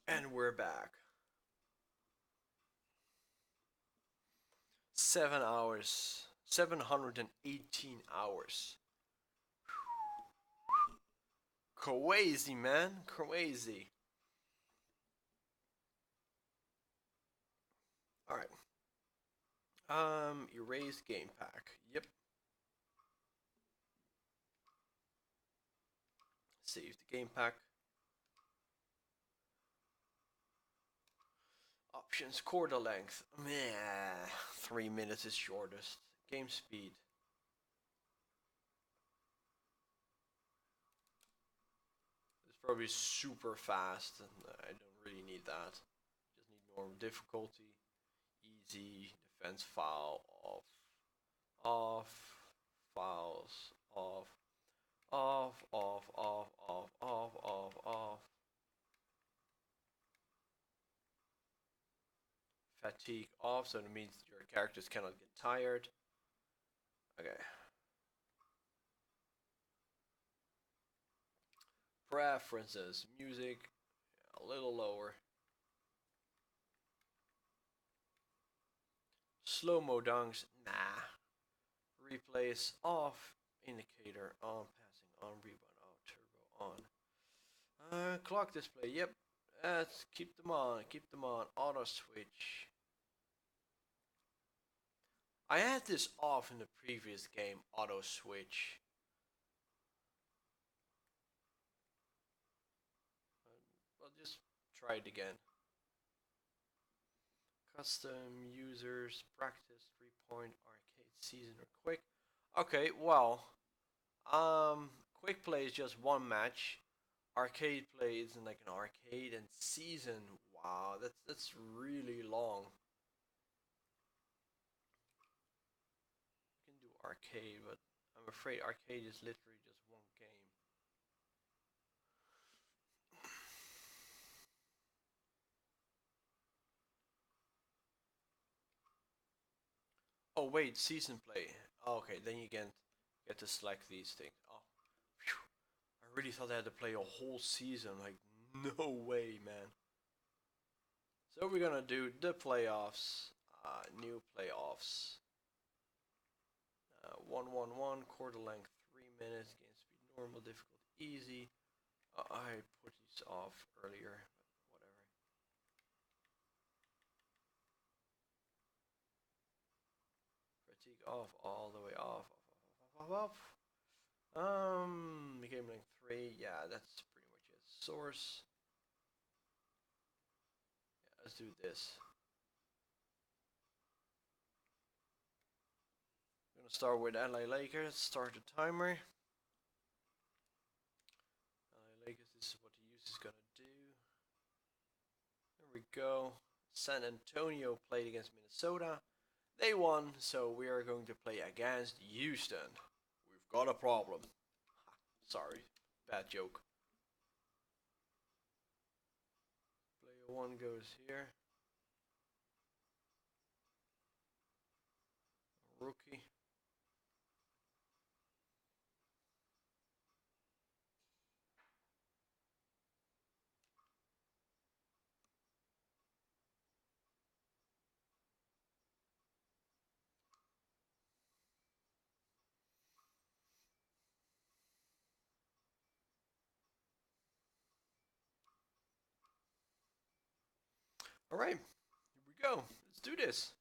And we're back. 7 hours. 718 hours. Crazy, man. Crazy. Alright. Erase game pack. Yep. Save the game pack. Options, quarter length. Meh. 3 minutes is shortest. Game speed. It's probably super fast, and I don't really need that. Just need normal difficulty. Easy. Defense file. Off. Off. Files. Off. Off. Off. Off. Off. Off. Off. Off. Fatigue off, so it means your characters cannot get tired. Okay. Preferences. Music. A little lower. Slow-mo dunks. Nah. Replace off. Indicator on. Passing on. Rebound off. Turbo on. Clock display. Yep. Let's keep them on. Keep them on. Auto switch. I had this off in the previous game. Auto switch. I'll just try it again. Custom users practice 3-point arcade season or quick. Okay, well, quick play is just one match. Arcade play isn't like an arcade, and season. Wow, that's really long. You can do arcade, but I'm afraid arcade is literally just one game. Oh wait, season play. Oh, okay, then you can get to select these things. Oh, phew. I really thought I had to play a whole season. Like, no way, man. So we're gonna do the playoffs. New playoffs. 1-1-1, quarter length, 3 minutes. Game speed normal, difficult, easy. I put these off earlier, but whatever. Fatigue off, all the way off, off, off, off, off. Game length 3, yeah, that's pretty much it. Source, yeah, let's do this. I'm gonna start with LA Lakers, start the timer. LA Lakers, this is what the use is gonna do. There we go. San Antonio played against Minnesota. They won, so we are going to play against Houston. We've got a problem. Sorry, bad joke. Player 1 goes here. Rookie. Alright, here we go. Let's do this.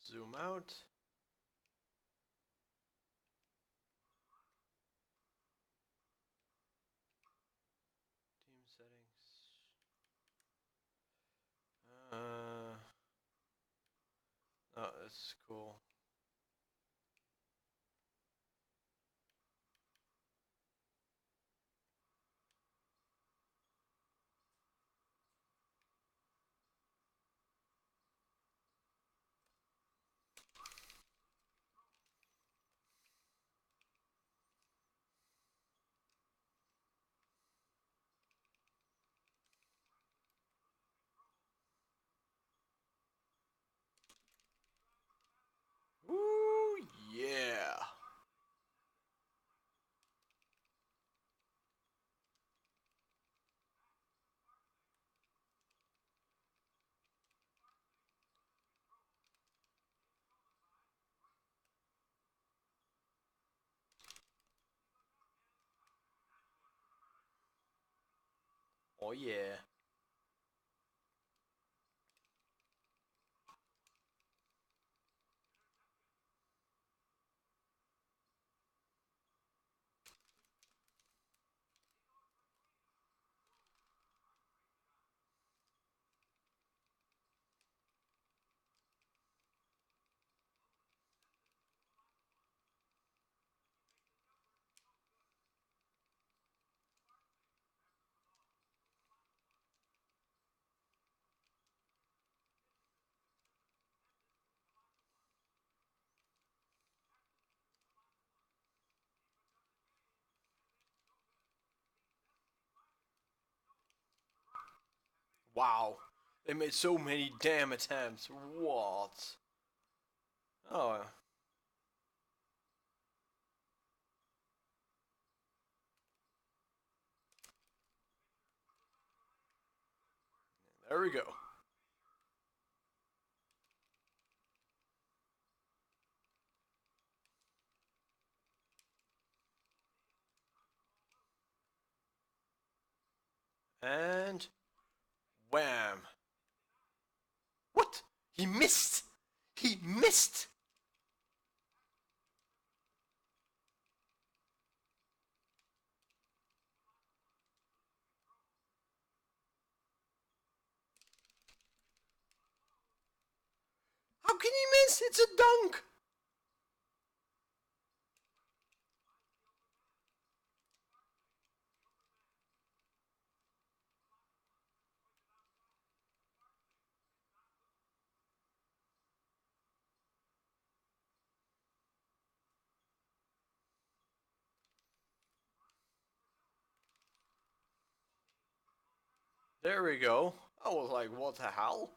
Zoom out. Team settings. Oh, that's cool. Oh yeah. Wow. They made so many damn attempts. What? Oh, there we go. And wham. What? He missed. He missed. How can he miss? It's a dunk. There we go. I was like, what the hell?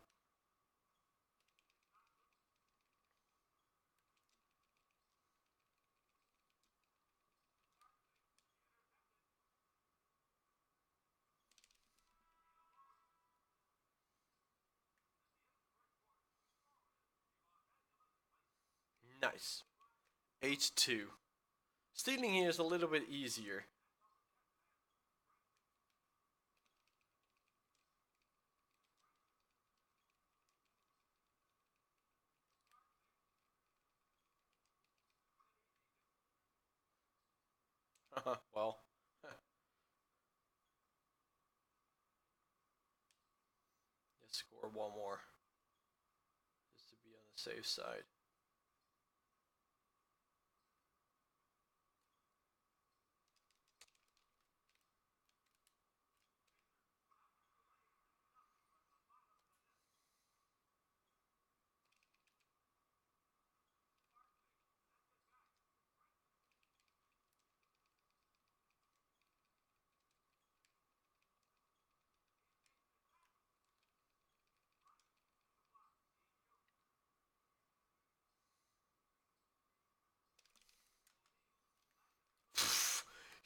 Nice. 8-2. Stealing here is a little bit easier. Well, let's score one more. Just to be on the safe side.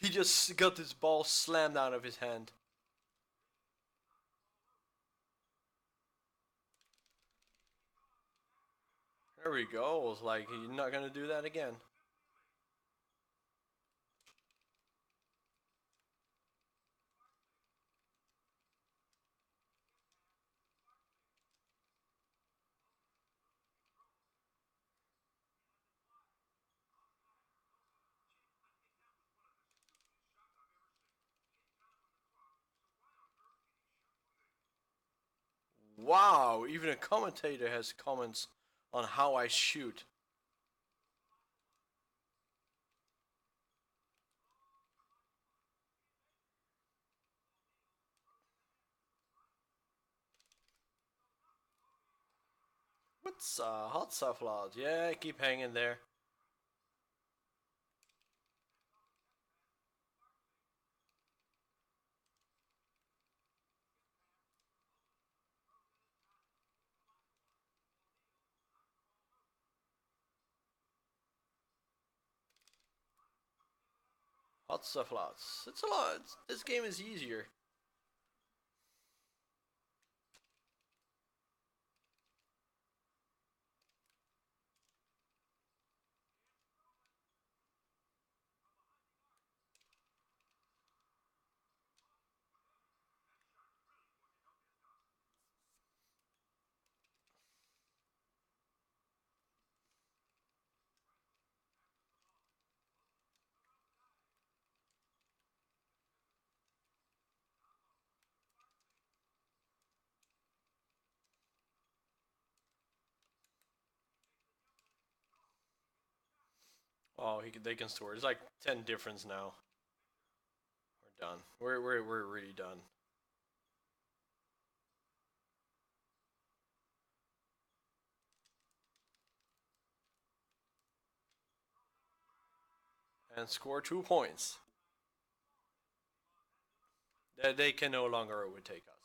He just got this ball slammed out of his hand. There we go. I was like, he's not gonna do that again. Wow, even a commentator has comments on how I shoot. What's hot stuff, lad? Yeah, keep hanging there. Hot stuff, lads. It's a lot. This game is easier. Oh, they can store. It's like 10 difference now. We're done. We're really done. And score 2 points. They can no longer overtake us.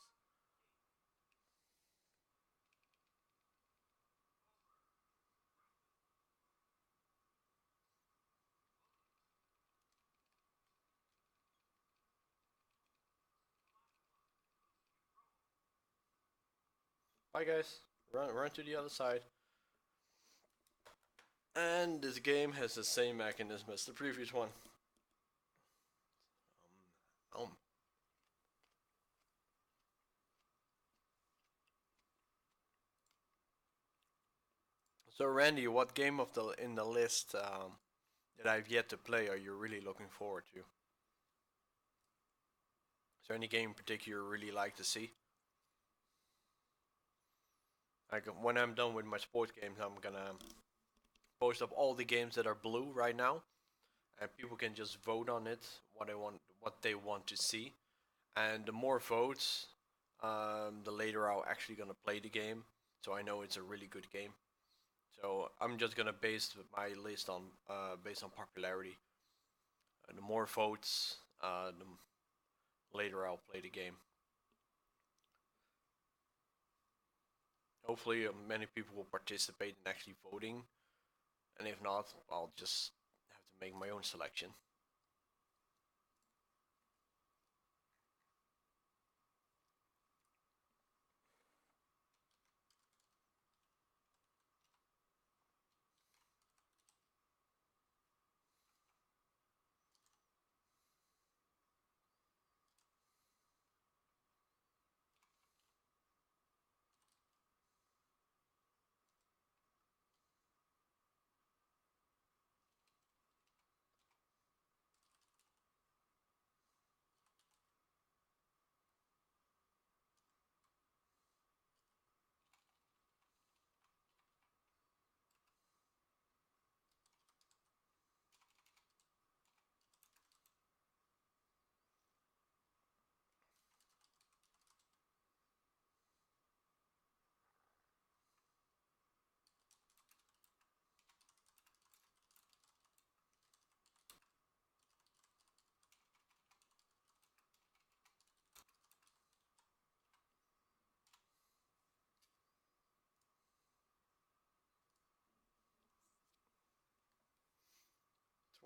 Bye guys. Run to the other side. And this game has the same mechanism as the previous one. Um. So Randy, what game of the in the list that I've yet to play are you really looking forward to? Is there any game in particular you really like to see? Like when I'm done with my sports games, I'm gonna post up all the games that are blue right now, and people can just vote on it what they want to see. And the more votes, the later I'll actually gonna play the game, so I know it's a really good game. So I'm just gonna base my list on based on popularity. And the more votes, the later I'll play the game. Hopefully, many people will participate in actually voting, and if not, I'll just have to make my own selection.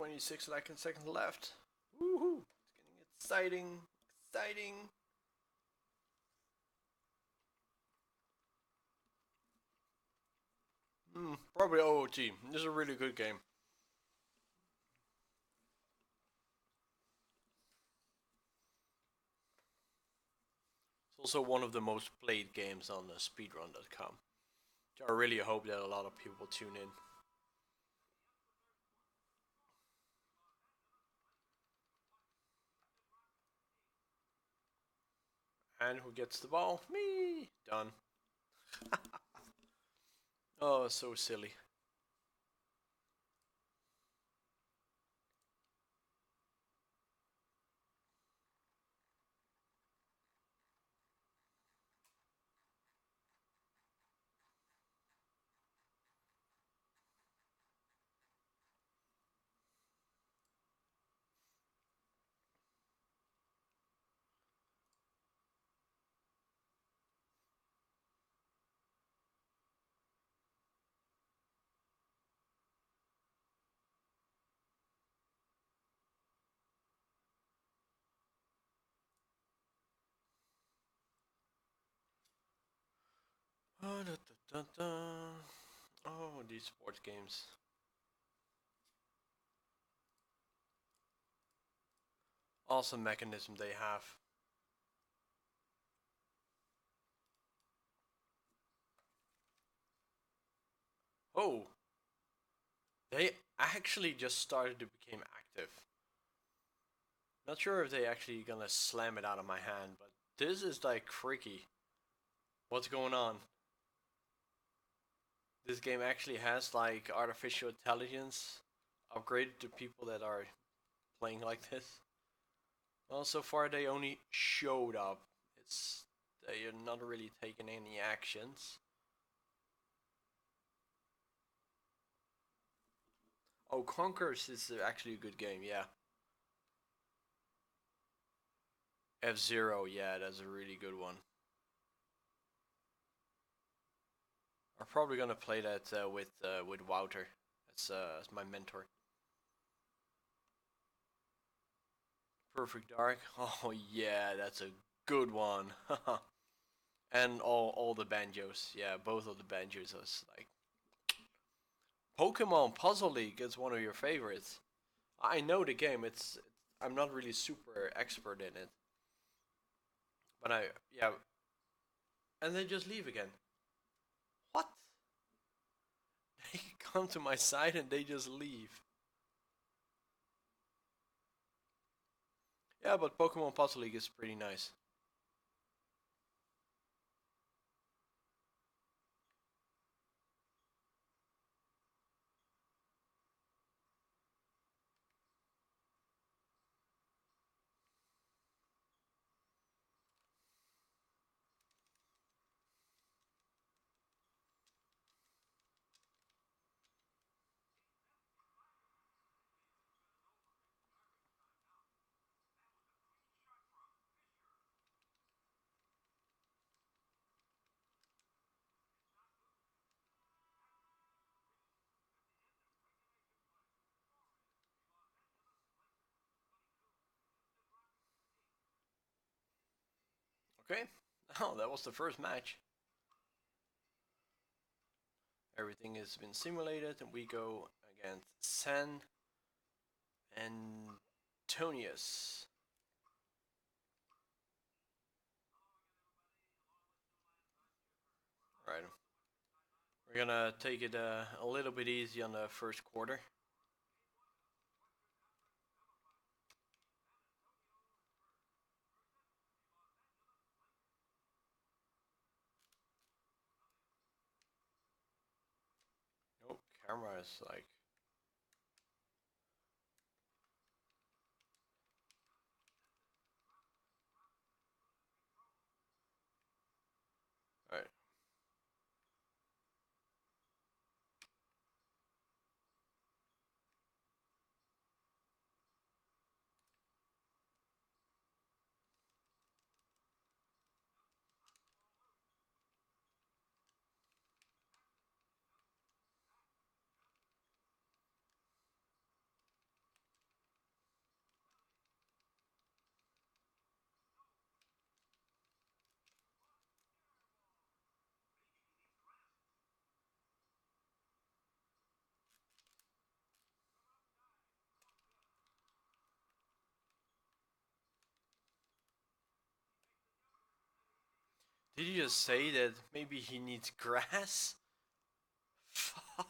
26 seconds left. Woohoo! It's getting exciting. Probably OOT. This is a really good game. It's also one of the most played games on speedrun.com. So I really hope that a lot of people tune in. And who gets the ball? Me! Done. Oh, so silly. Oh, da, da, da, da. Oh, these sports games. Awesome mechanism they have. Oh, they actually just started to become active. Not sure if they actually gonna slam it out of my hand, but this is like freaky. What's going on? This game actually has like artificial intelligence upgraded to people that are playing like this. Well, so far they only showed up. They are not really taking any actions. Oh, Conkers is actually a good game, yeah. F-Zero, yeah, that's a really good one. I'm probably gonna play that with Wouter. That's my mentor. Perfect Dark. Oh yeah, that's a good one. And all the banjos. Yeah, both of the banjos is like Pokemon Puzzle League is one of your favorites. I know the game. I'm not really super expert in it, but I yeah. And they just leave again. What? They come to my side and they just leave. Yeah, but Pokemon Puzzle League is pretty nice. Okay. Oh, that was the first match. Everything has been simulated, and we go against San Antonius. Right. We're gonna take it a little bit easy on the first quarter. Oh, camera is like. Alright. Did you just say that maybe he needs grass? Fuck.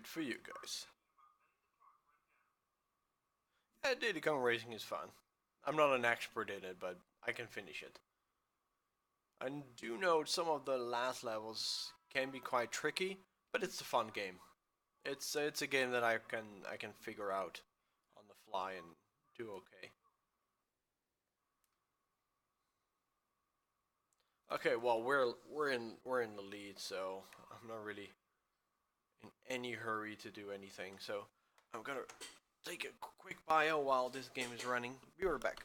Good for you guys. Yeah, Diddy Kong Racing is fun. I'm not an expert in it, but I can finish it. I do know some of the last levels can be quite tricky, but it's a fun game. It's a game that I can figure out on the fly and do okay. Okay, well we're in the lead, so I'm not really in any hurry to do anything. So I'm gonna take a quick bio while this game is running. Be right back.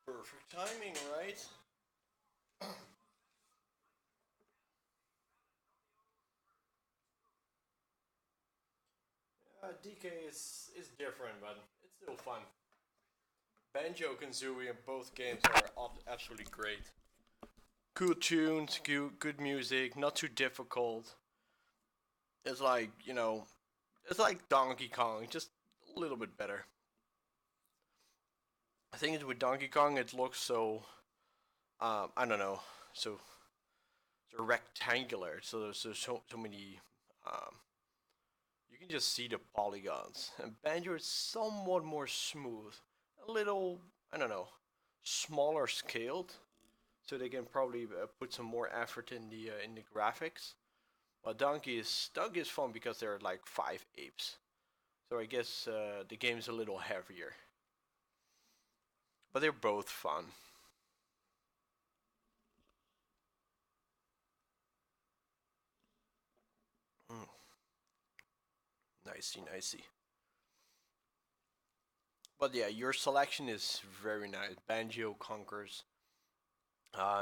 Perfect timing, right? DK is different, but it's still fun. Banjo Kazooie in both games are absolutely great. Good tunes, good music, not too difficult. It's like it's like Donkey Kong, just a little bit better. I think it's with Donkey Kong, it looks so I don't know, so rectangular. So there's so many um, you can just see the polygons. And Banjo is somewhat more smooth, a little I don't know, smaller scaled, so they can probably put some more effort in the graphics. But Donkey is fun because there are like 5 apes, so I guess the game is a little heavier. But they're both fun. Mm, nicey, nicey. But yeah, your selection is very nice. Banjo Conquers,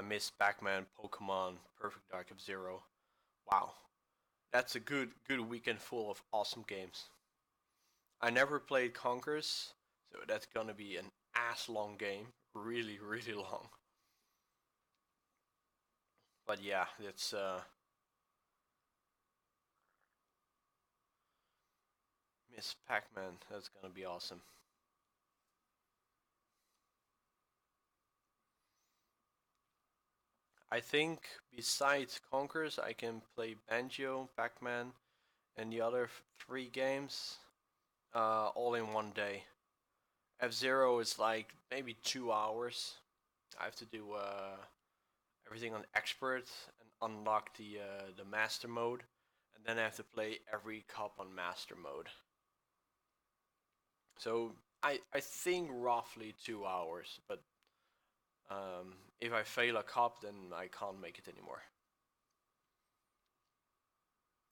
Miss Pac-Man, Pokemon, Perfect Dark of Zero. Wow, that's a good weekend full of awesome games. I never played Conquers, so that's gonna be an ass long game. Really, really long. But yeah, it's Miss Pac-Man. That's gonna be awesome. I think besides Conkers, I can play Banjo, Pac-Man, and the other three games all in one day. F-Zero is like maybe 2 hours. I have to do everything on expert and unlock the master mode, and then I have to play every cup on master mode. So I think roughly 2 hours, but if I fail a cup, then I can't make it anymore.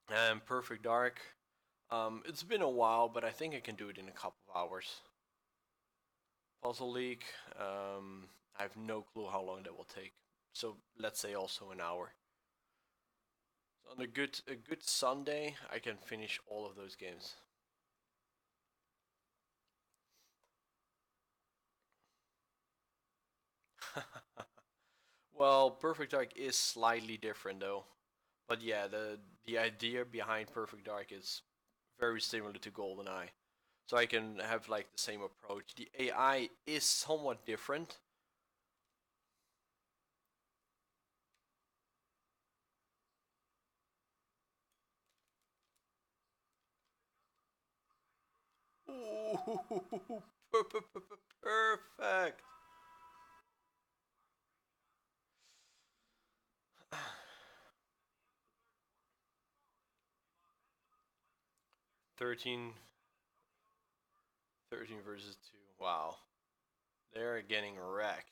And Perfect Dark, it's been a while, but I think I can do it in a couple of hours. Puzzle League, I have no clue how long that will take. So let's say also an hour. So on a good Sunday, I can finish all of those games. Well, Perfect Dark is slightly different though. But yeah, the idea behind Perfect Dark is very similar to GoldenEye. So I can have like the same approach. The AI is somewhat different. Ooh, perfect. 13, 13 versus 2. Wow. They're getting wrecked.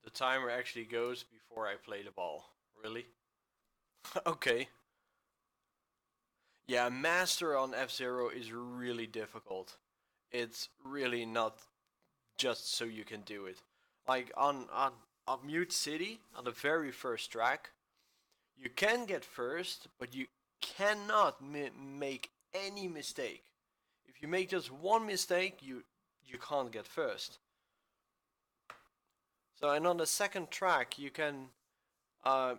The timer actually goes before I play the ball. Really? Okay. Yeah, Master on F-Zero is really difficult. It's really not just so you can do it. Like on Mute City, on the very first track, you can get first, but you cannot make any mistake. If you make just one mistake, you can't get first. So and on the second track, you can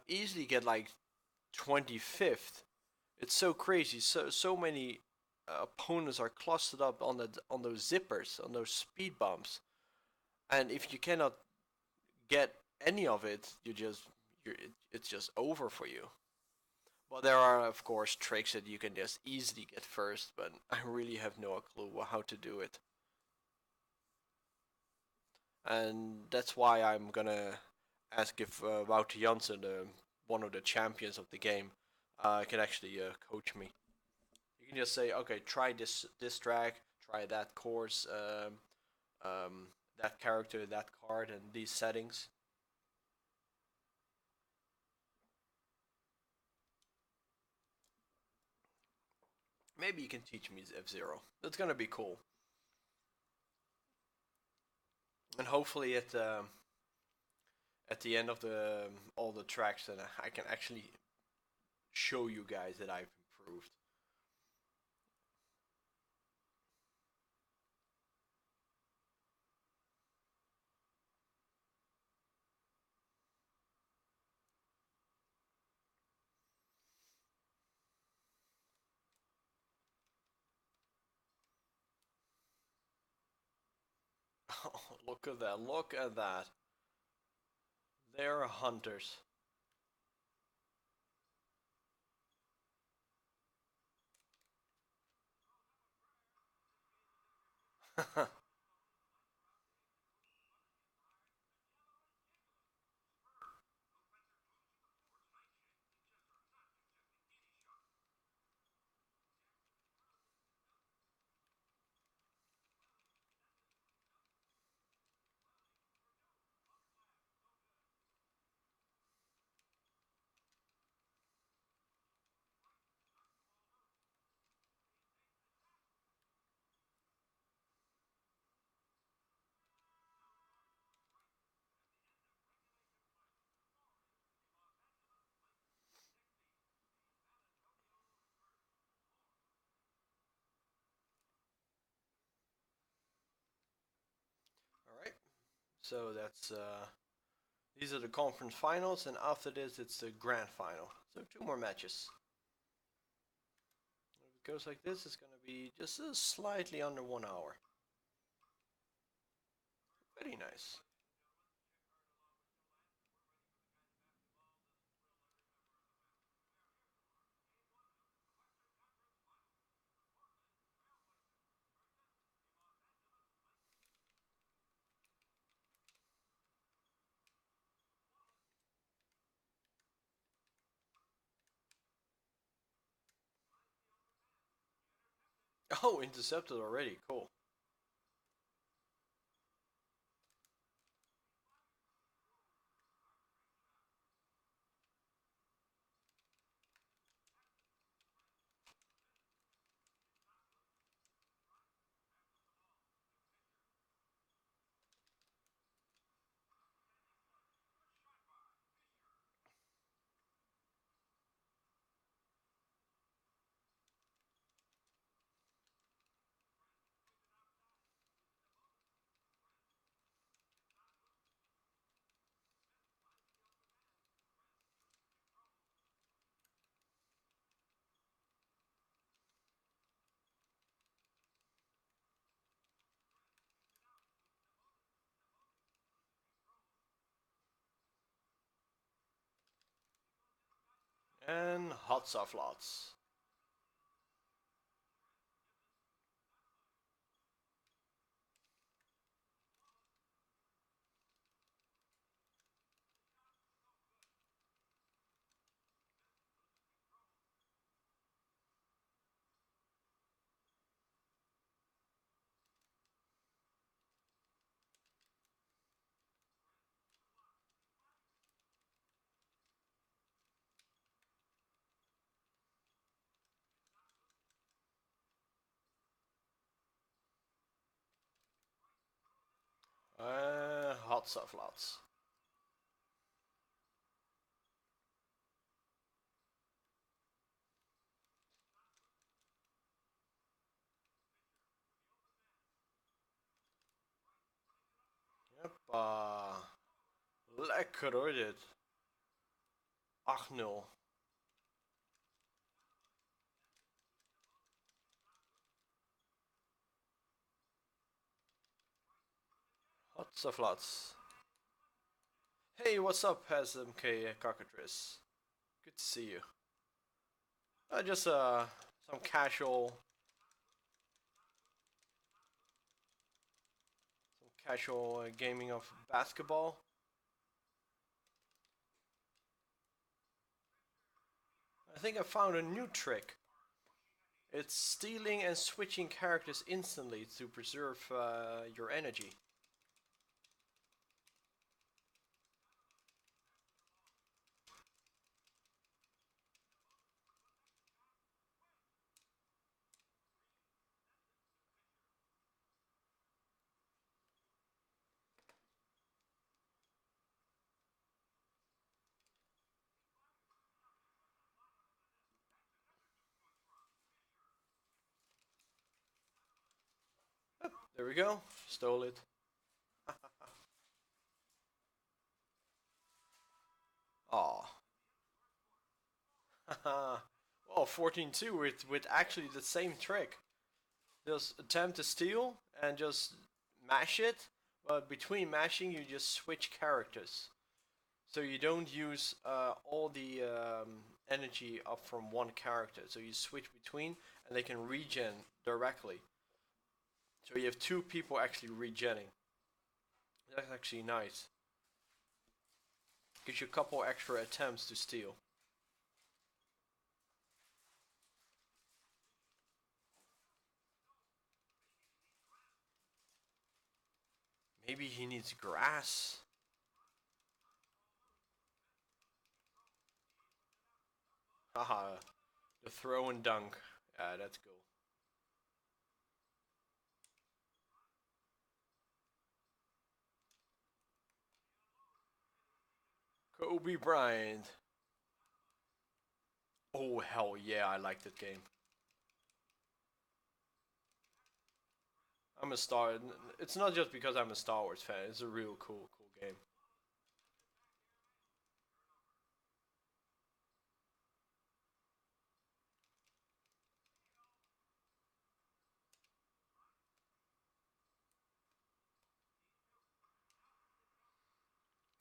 easily get like 25th. It's so crazy. So many opponents are clustered up on those zippers, on those speed bumps, and if you cannot get any of it, it's just over for you. Well, there are of course tricks that you can just easily get first, but I really have no clue how to do it, and that's why I'm gonna ask if Wouter Janssen, one of the champions of the game, can actually coach me. You can just say, okay, try this track, try that course, that character, that card, and these settings. Maybe you can teach me F-Zero. That's gonna be cool. And hopefully at the end of the all the tracks, then I can actually show you guys that I've improved. Oh, look at that! Look at that! They're hunters. So that's these are the conference finals, and after this it's the grand final. So 2 more matches. If it goes like this, it's gonna be just slightly under 1 hour. Very nice. Oh, intercepted already. Cool. And hot soft lots. Hot soft lots. Jeppa. Lekker hoor dit. 8-0. Hot soft lots. Hey, what's up, SMK Cockatrice? Good to see you. Just some casual gaming of basketball. I think I found a new trick. It's stealing and switching characters instantly to preserve your energy. There we go. Stole it. Aw. Well, 14-2 with actually the same trick. Just attempt to steal and just mash it, but between mashing you just switch characters. So you don't use all the energy up from one character. So you switch between and they can regen directly. So you have 2 people actually regenning. That's actually nice. Gives you a couple extra attempts to steal. Maybe he needs grass. Haha, the throw and dunk. Yeah, that's cool. Kobe Bryant. Oh, hell yeah, I like that game. I'm a Star. It's not just because I'm a Star Wars fan. It's a real cool game.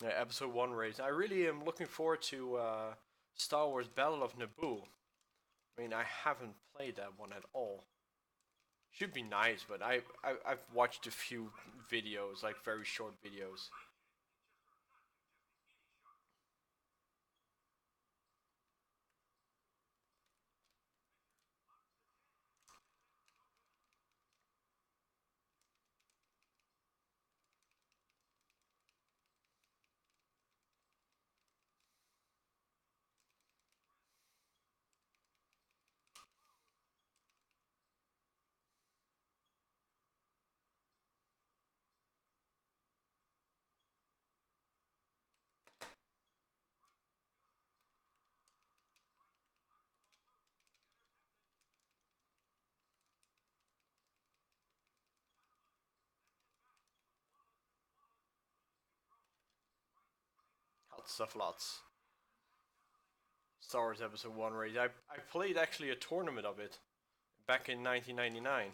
Yeah, Episode One race. I really am looking forward to Star Wars Battle of Naboo. I mean, I haven't played that one at all. Should be nice, but I've watched a few videos, like very short videos. Lots of lots. Star Wars Episode One race. I played actually a tournament of it back in 1999.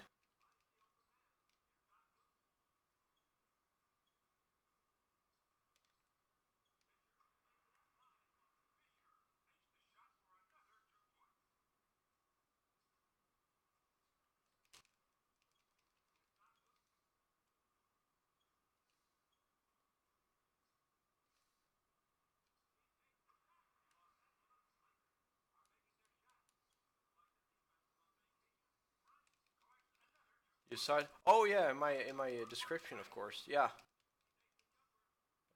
You saw it? Oh yeah, in my description, of course. Yeah,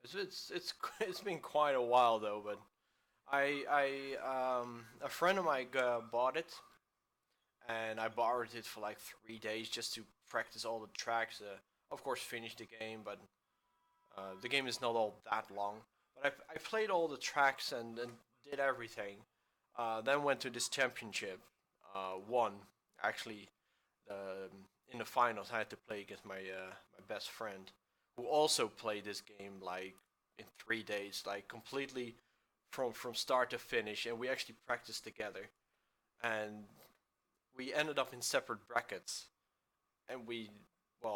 it's been quite a while though, but I a friend of mine bought it, and I borrowed it for like 3 days just to practice all the tracks. Of course, finish the game, but the game is not all that long. But I played all the tracks and did everything. Then went to this championship. Won actually. In the finals, I had to play against my best friend, who also played this game like in 3 days, like completely from start to finish, and we actually practiced together. And we ended up in separate brackets, and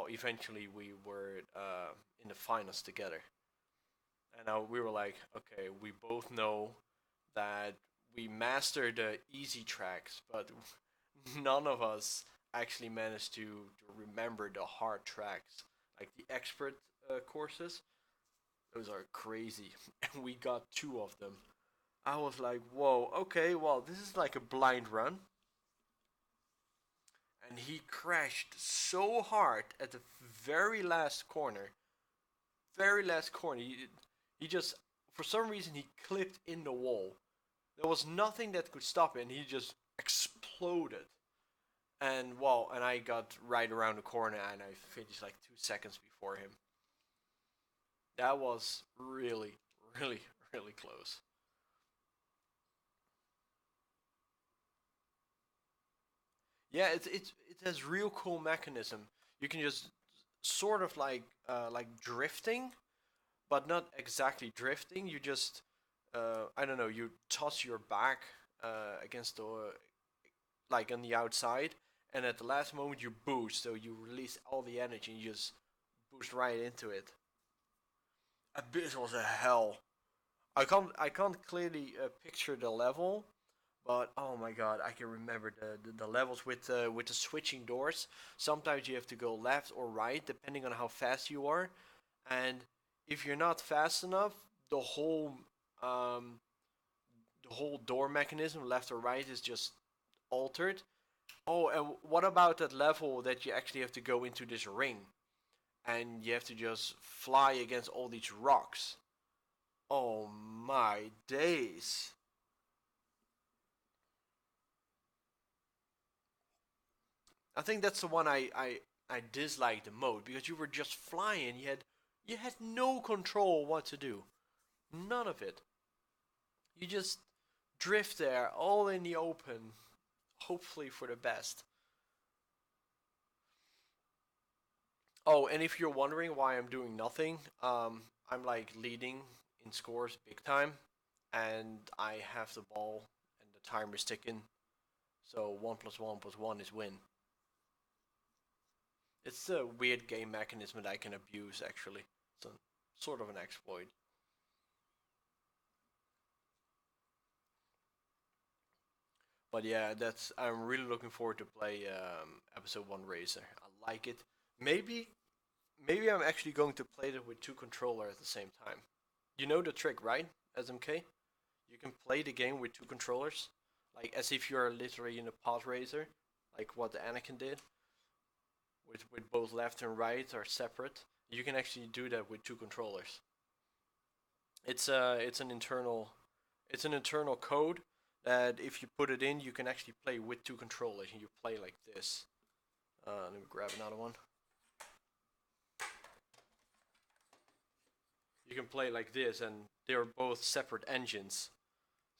eventually we were in the finals together. And we were like, okay, we both know that we mastered the easy tracks, but none of us actually managed to remember the hard tracks, like the expert courses. Those are crazy, and we got two of them. I was like, whoa, okay, well, this is like a blind run. And he crashed so hard at the very last corner. Very last corner. He just, for some reason, he clipped in the wall. There was nothing that could stop it, and he just exploded. And I got right around the corner, and I finished like 2 seconds before him. That was really, really, really close. Yeah, it has real cool mechanism. You can just sort of like drifting, but not exactly drifting. You just I don't know. You toss your back against the like on the outside, and at the last moment you boost. So you release all the energy and you just boost right into it. Abyss was a hell. I can't clearly picture the level, but oh my god, I can remember the levels with the switching doors. Sometimes you have to go left or right depending on how fast you are, and if you're not fast enough, the whole um, the whole door mechanism, left or right, is just altered. Oh, and what about that level that you actually have to go into this ring and you have to just fly against all these rocks? Oh my days. I think that's the one I disliked the most because you were just flying. You had no control what to do. None of it. You just drift there, all in the open, hopefully for the best. Oh, and if you're wondering why I'm doing nothing, I'm like leading in scores big time, and I have the ball, and the timer is ticking. So 1 plus 1 plus 1 is win. It's a weird game mechanism that I can abuse actually. It's a sort of an exploit. But yeah, that's I'm really looking forward to play episode 1 Racer. I like it. Maybe maybe I'm actually going to play it with two controllers at the same time. You know the trick, right? SMK? You can play the game with two controllers, like as if you're literally in a pod racer, like what Anakin did, with both left and right are separate. You can actually do that with two controllers. It's an internal code that if you put it in, you can actually play with two controllers, and you play like this. Let me grab another one. You can play like this, and they're both separate engines.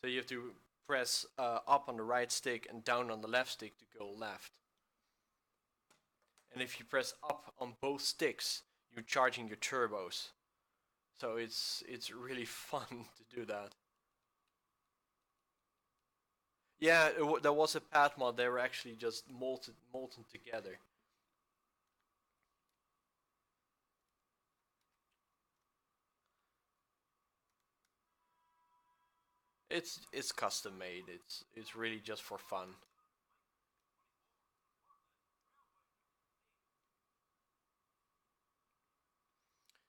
So you have to press up on the right stick and down on the left stick to go left. And if you press up on both sticks, you're charging your turbos. So it's really fun to do that. Yeah, there was a path mod. They were actually just molten together. It's custom made. It's really just for fun.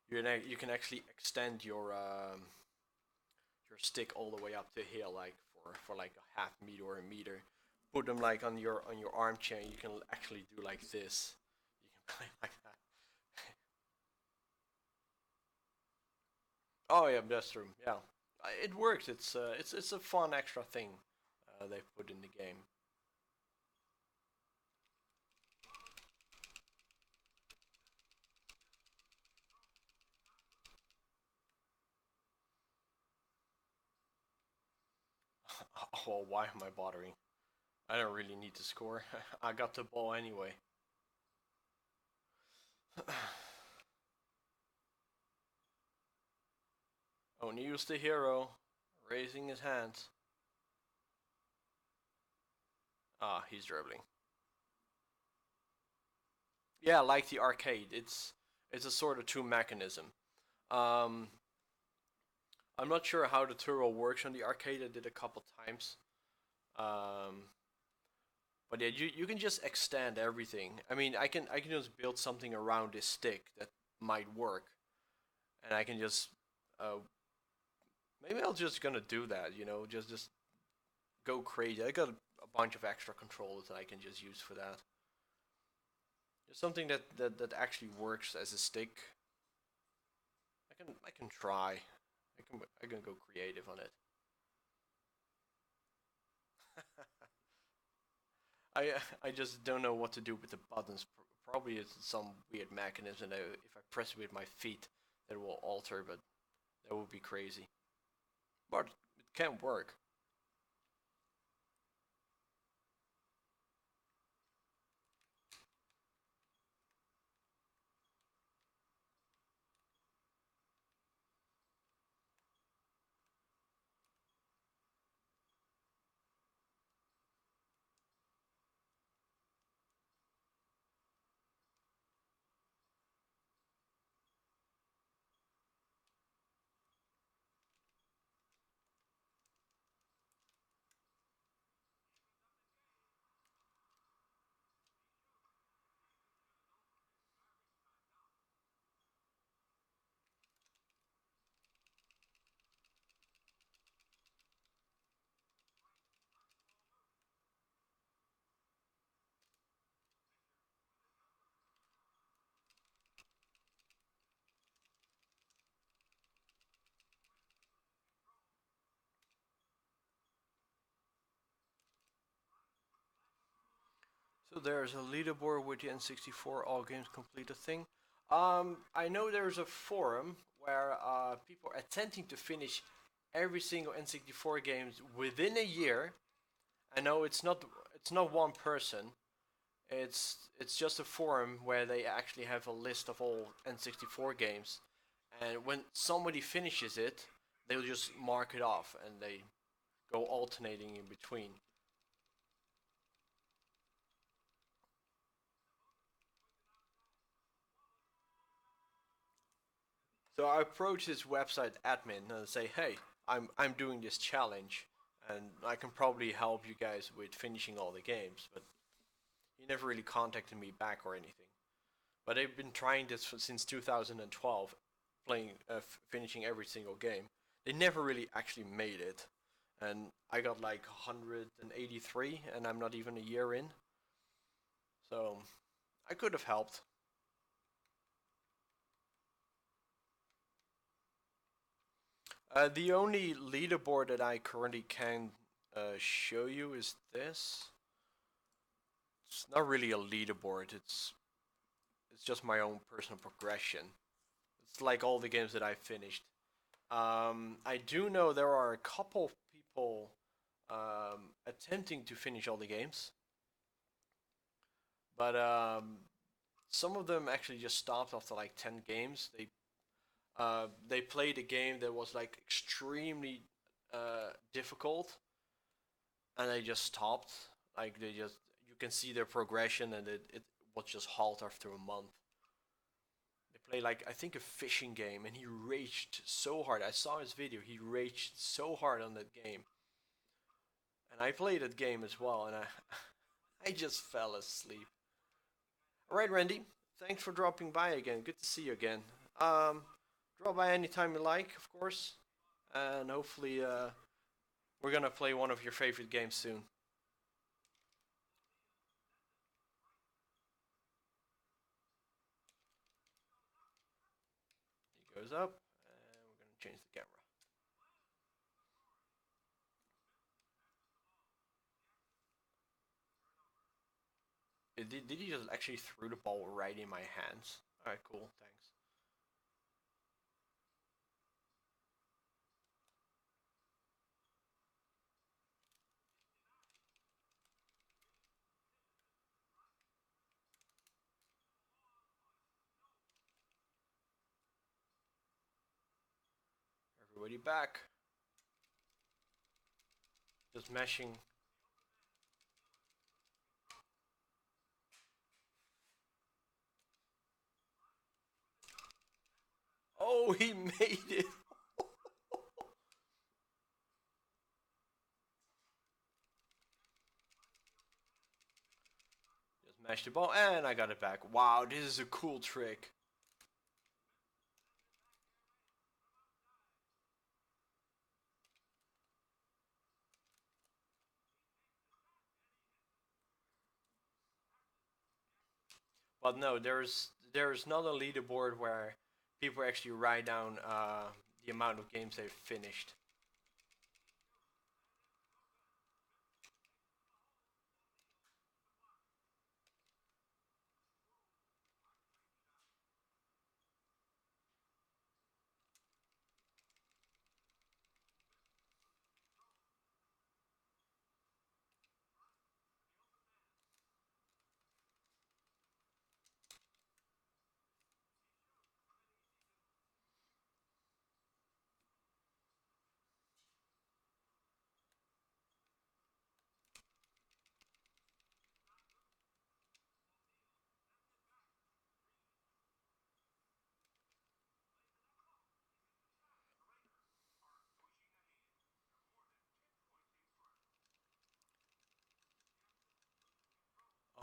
You can actually extend your stick all the way up to here, like for like a half meter or a meter. Put them like on your armchair. And you can actually do like this. You can play like that. Oh yeah, that's true. Yeah, it works. It's a fun extra thing they put in the game. Oh, why am I bothering? I don't really need to score. I got the ball anyway. O'Neill's the hero, raising his hands. Ah, he's dribbling. Yeah, like the arcade. It's a sort of two mechanism. Um, I'm not sure how the turbo works on the arcade. I did a couple times. Um, but yeah, you can just extend everything. I mean, I can just build something around this stick that might work, and I can just uh, maybe I'll just gonna do that. Just go crazy. I got a bunch of extra controllers that I can just use for that. Just something that actually works as a stick. I can try. I can go creative on it. I just don't know what to do with the buttons. Probably it's some weird mechanism that if I press it with my feet, that will alter, but that would be crazy. But it can work. So there's a leaderboard with the N64 all games completed thing. I know there's a forum where people are attempting to finish every single N64 games within a year. I know it's not one person. It's just a forum where they actually have a list of all N64 games, and when somebody finishes it, they'll just mark it off, and they go alternating in between. So I approach this website admin and say, "Hey, I'm doing this challenge, and I can probably help you guys with finishing all the games." But he never really contacted me back or anything. But they've been trying this since 2012, playing, finishing every single game. They never really actually made it, and I got like 183, and I'm not even a year in. So I could have helped. The only leaderboard that I currently can show you is this. It's not really a leaderboard. It's just my own personal progression. It's like all the games that I finished. I do know there are a couple of people attempting to finish all the games, but some of them actually just stopped after like 10 games. They played a game that was like extremely difficult, and they just stopped. Like they just you can see their progression, and it was just halt after a month. They play like I think a fishing game, and he raged so hard. I saw his video. He raged so hard on that game, and I played that game as well, and I I just fell asleep. All right, Randy. Thanks for dropping by again. Good to see you again. Um, Drop by anytime you like, of course, and hopefully we're gonna play one of your favorite games soon. He goes up, and we're gonna change the camera. Did he just actually threw the ball right in my hands? All right, cool. Thanks. Everybody back. Just meshing. Oh, he made it. Just mashed the ball, and I got it back. Wow, this is a cool trick. But no, there's not a leaderboard where people actually write down the amount of games they've finished.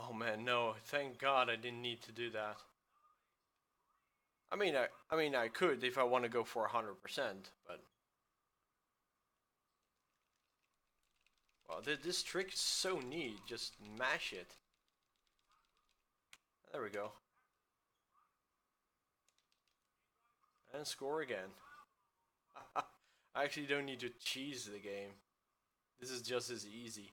Oh man, no! Thank God I didn't need to do that. I mean, I could if I want to go for 100%, but well, this trick is so neat. Just mash it. There we go, and score again. I actually don't need to cheese the game. This is just as easy.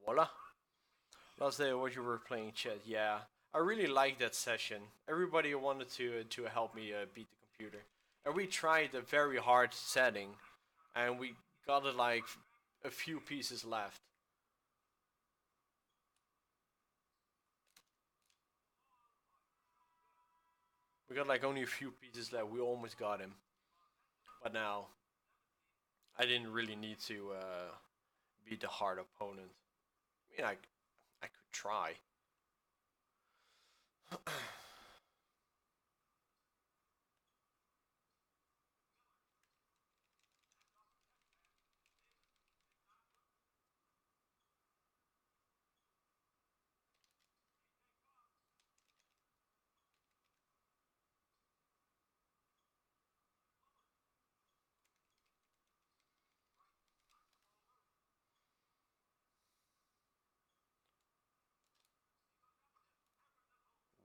Voila. Last day, what you were playing, chat. Yeah, I really liked that session. Everybody wanted to help me beat the computer, and we tried a very hard setting, and we got it like a few pieces left. We got like only a few pieces left. We almost got him, but now I didn't really need to beat the hard opponent. I mean, I could try.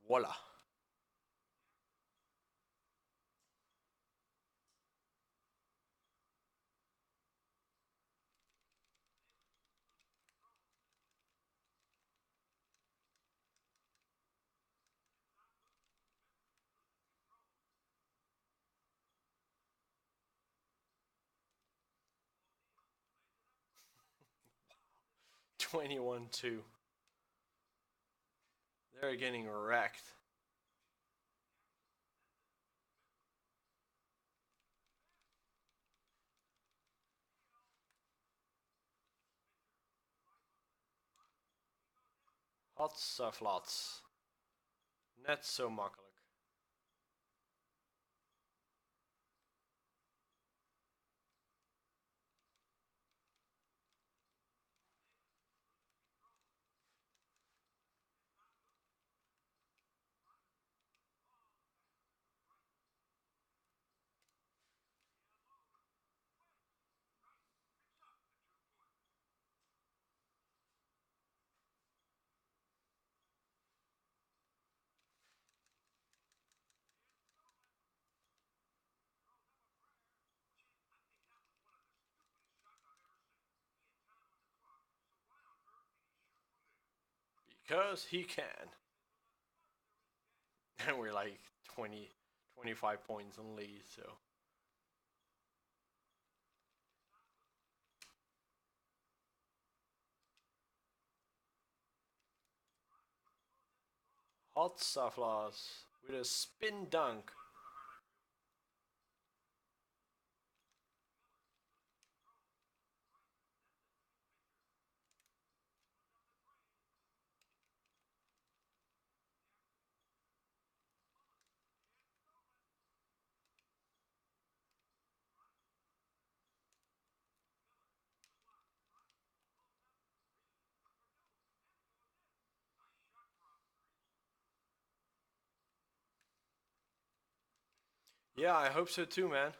Voila. 21-2. They're getting wrecked. Hot stuff lots. Net zo makkelijk. Because he can. And we're like 20, 25 points in lead, so. Hot stuff loss with a spin dunk. Yeah, I hope so too, man.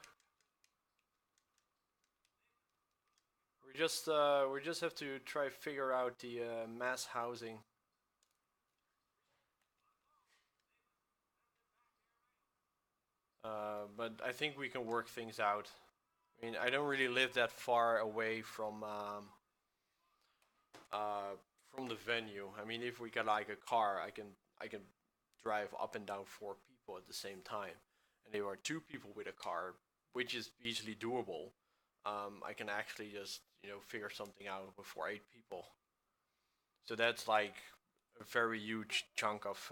We just have to try figure out the mass housing. But I think we can work things out. I mean, I don't really live that far away uh, from the venue. I mean, if we got like a car, I can drive up and down 4 people at the same time, and there are 2 people with a car, which is easily doable. I can actually just figure something out with 8 people. So that's like a very huge chunk of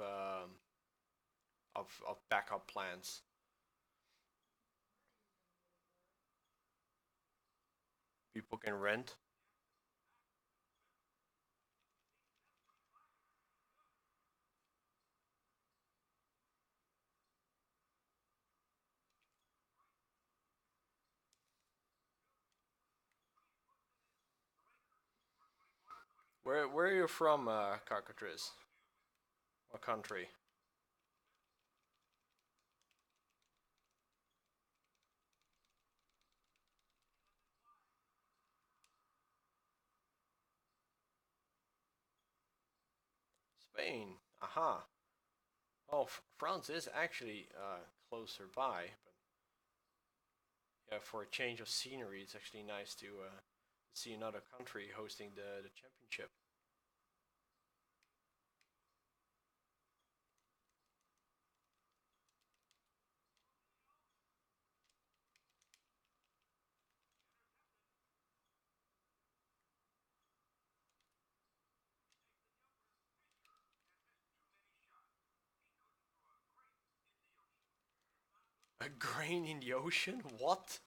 backup plans. People can rent. Where are you from, Cockatrice? What country? Spain. Aha. Oh, France is actually closer by, but yeah, for a change of scenery, it's actually nice to see another country hosting the championship. A grain in the ocean? What?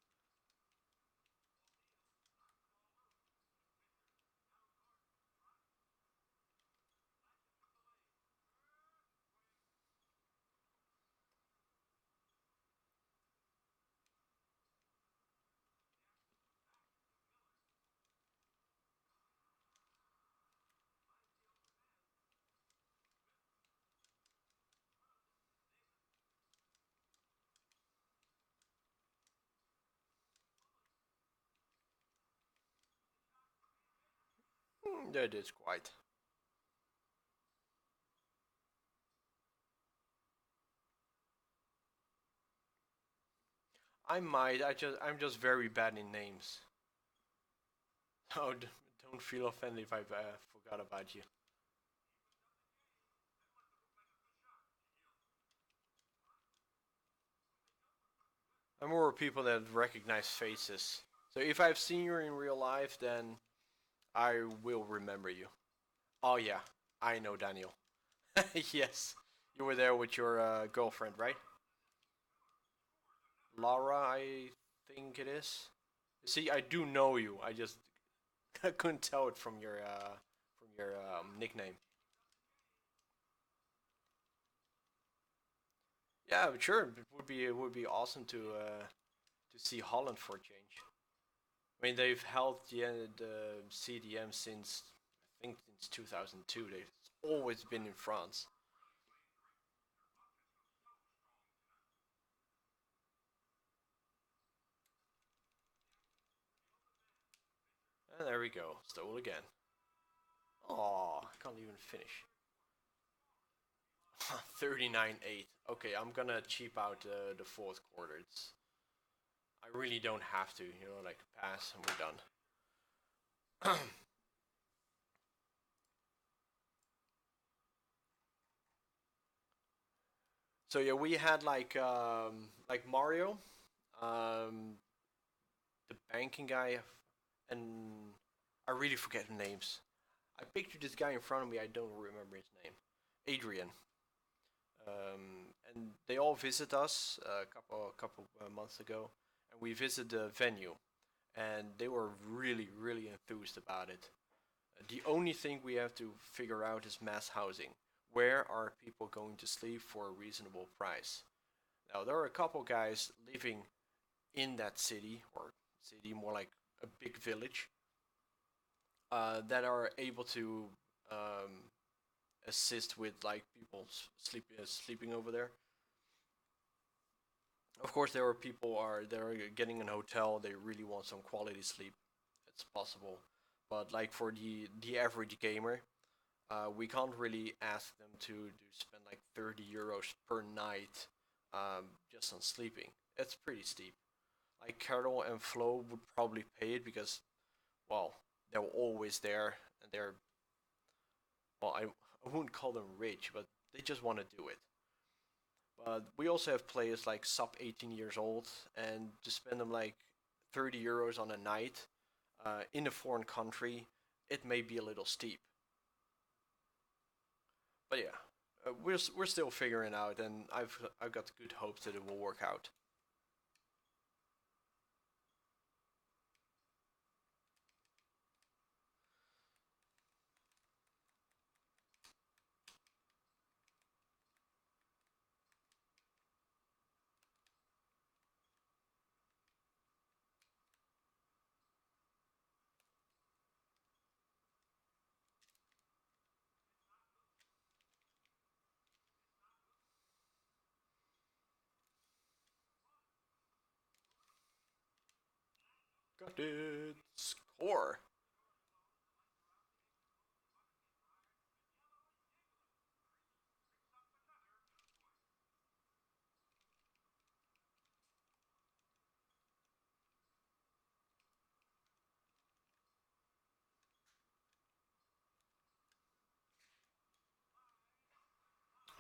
That is quite. I might. I'm just very bad in names. Oh, don't feel offended if I forgot about you. I'm more people that recognize faces. So if I've seen you in real life, then I will remember you. Oh yeah, I know Daniel. Yes, you were there with your girlfriend, right? Laura, I think it is. See, I do know you. I just couldn't tell it from your nickname. Yeah, sure. It would be awesome to see Holland for a change. I mean, they've held the CDM since I think since 2002. They've always been in France. And there we go. Stole again. Oh, I can't even finish. 39-8. Okay, I'm gonna cheap out the fourth quarter. I really don't have to, like pass and we're done. So yeah, we had like Mario, um, the banking guy, and I really forget the names. I pictured this guy in front of me. I don't remember his name. Adrian. And they all visit us a couple months ago, and we visited the venue, and they were really enthused about it. The only thing we have to figure out is mass housing. Where are people going to sleep for a reasonable price? Now there are a couple guys living in that city, or city more like a big village, that are able to um, assist with like people sleeping over there. Of course, there are people are they're getting an hotel. They really want some quality sleep. It's possible, but like for the average gamer, we can't really ask them to spend like 30 euros per night just on sleeping. It's pretty steep. Like Carol and Flo would probably pay it because, well, they're always there and they're, well, I wouldn't call them rich, but they just want to do it. But we also have players like sub 18 years old, and to spend them like 30 euros on a night in a foreign country, it may be a little steep. But yeah, we're still figuring out, and I've got good hopes that it will work out. Got it. Score.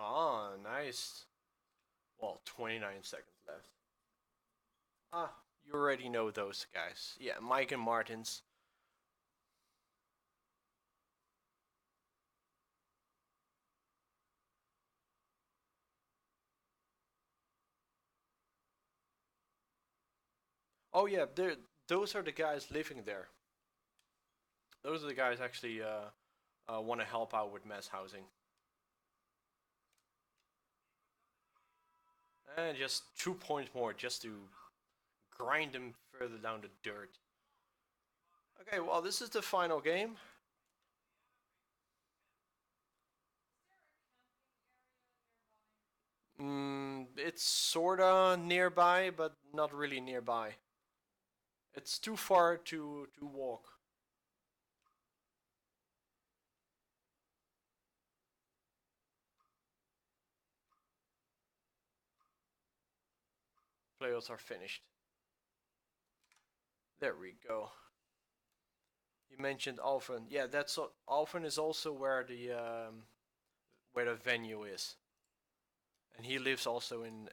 Ah, nice. Well, 29 seconds left. Ah, you already know those guys. Yeah, Mike and Martins. Oh yeah, those are the guys living there. Those are the guys actually want to help out with mass housing. And just 2 points more just to grind them further down the dirt. Okay, well this is the final game. It's sorta nearby, but not really nearby. It's too far to walk. Players are finished. There we go. You mentioned Alphen. Yeah, that's Alphen is also where the venue is, and he lives also in